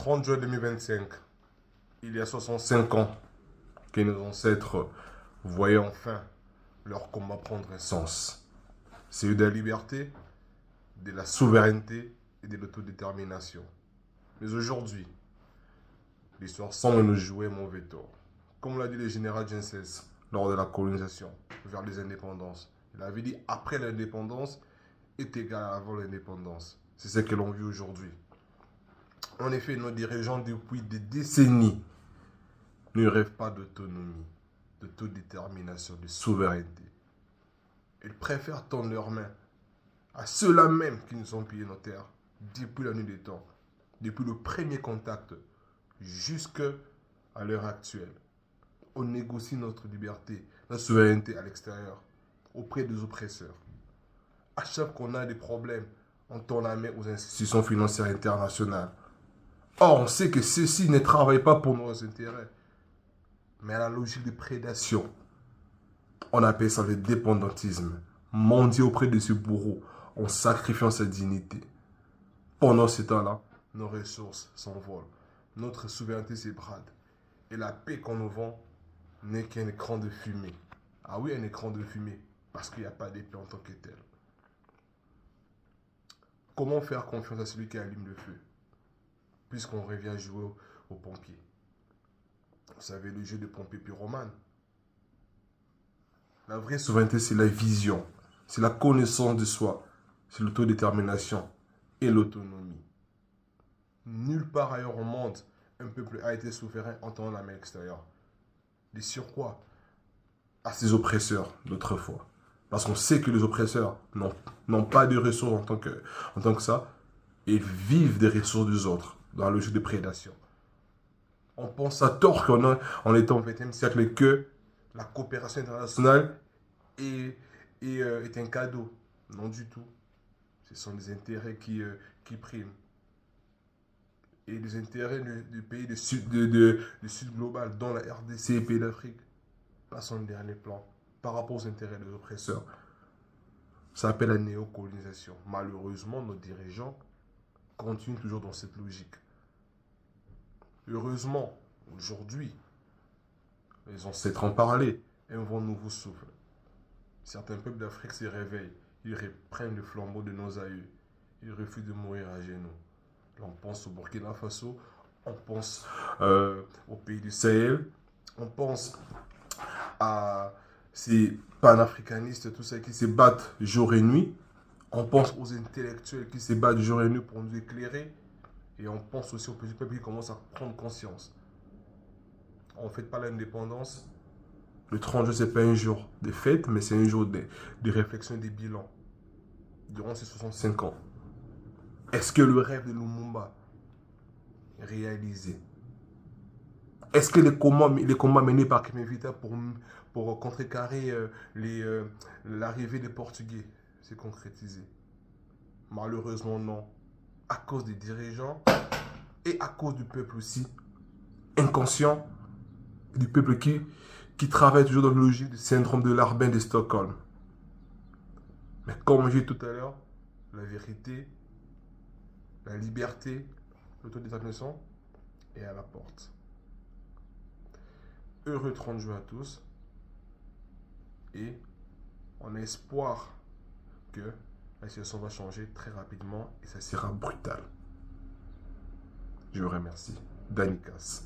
30 juin 2025, il y a 65 ans, que nos ancêtres voyaient enfin leur combat prendre un sens. C'est de la liberté, de la souveraineté et de l'autodétermination. Mais aujourd'hui, l'histoire semble nous jouer mauvais tour. Comme l'a dit le général Genses lors de la colonisation vers les indépendances. Il avait dit après l'indépendance est égal à avant l'indépendance. C'est ce que l'on vit aujourd'hui. En effet, nos dirigeants depuis des décennies ne rêvent pas d'autonomie, d'autodétermination, de souveraineté. Ils préfèrent tendre leurs mains à ceux-là même qui nous ont pillé nos terres depuis la nuit des temps, depuis le premier contact jusqu'à l'heure actuelle. On négocie notre liberté, notre souveraineté à l'extérieur, auprès des oppresseurs. À chaque fois qu'on a des problèmes, on tend la main aux institutions financières internationales. Or, on sait que ceux-ci ne travaillent pas pour nos intérêts, mais à la logique de prédation. On appelle ça le dépendantisme. Mendier auprès de ce bourreau en sacrifiant sa dignité. Pendant ce temps-là, nos ressources s'envolent. Notre souveraineté s'ébrade. Et la paix qu'on nous vend n'est qu'un écran de fumée. Ah oui, un écran de fumée, parce qu'il n'y a pas d'épée en tant que tel. Comment faire confiance à celui qui allume le feu, puisqu'on revient jouer aux pompiers? Vous savez, le jeu de pompier pyromane. La vraie souveraineté, c'est la vision, c'est la connaissance de soi, c'est l'autodétermination et l'autonomie. Nulle part ailleurs au monde, un peuple a été souverain en tenant la main extérieure. De surcroît, à ses oppresseurs d'autrefois. Parce qu'on sait que les oppresseurs n'ont pas de ressources en tant que ça, et vivent des ressources des autres, dans la logique de prédation. On pense à tort qu'en étant au XXe siècle que la coopération internationale est un cadeau. Non du tout. Ce sont des intérêts qui priment. Et les intérêts du pays du sud global, dont la RDC et les pays d'Afrique, passent en dernier plan par rapport aux intérêts des oppresseurs. Ça s'appelle la néocolonisation. Malheureusement, nos dirigeants continuent toujours dans cette logique. Heureusement, aujourd'hui, les ancêtres en parlaient, un vent nouveau souffle. Certains peuples d'Afrique se réveillent, ils reprennent le flambeau de nos aïeux, ils refusent de mourir à genoux. Là, on pense au Burkina Faso, on pense au pays du Sahel, on pense à ces panafricanistes, tous ceux qui se battent jour et nuit. On pense aux intellectuels qui se battent jour et nuit pour nous éclairer. Et on pense aussi aux petits peuples qui commencent à prendre conscience. On ne fête pas l'indépendance. Le 30 juin, ce n'est pas un jour de fête, mais c'est un jour de réflexion et de bilan. Durant ces 65 ans, est-ce que le rêve de Lumumba est réalisé? Est-ce que les combats menés par King Vita pour contrecarrer l'arrivée des Portugais s'est concrétisé? Malheureusement, non. À cause des dirigeants et à cause du peuple aussi, inconscient, du peuple qui travaille toujours dans la logique du syndrome de Larbin de Stockholm. Mais comme j'ai dit tout à l'heure, la vérité, la liberté, l'autodétermination est à la porte. Heureux 30 juin à tous et on a espoir que la situation va changer très rapidement et ça sera brutal. Je vous remercie. Danikas.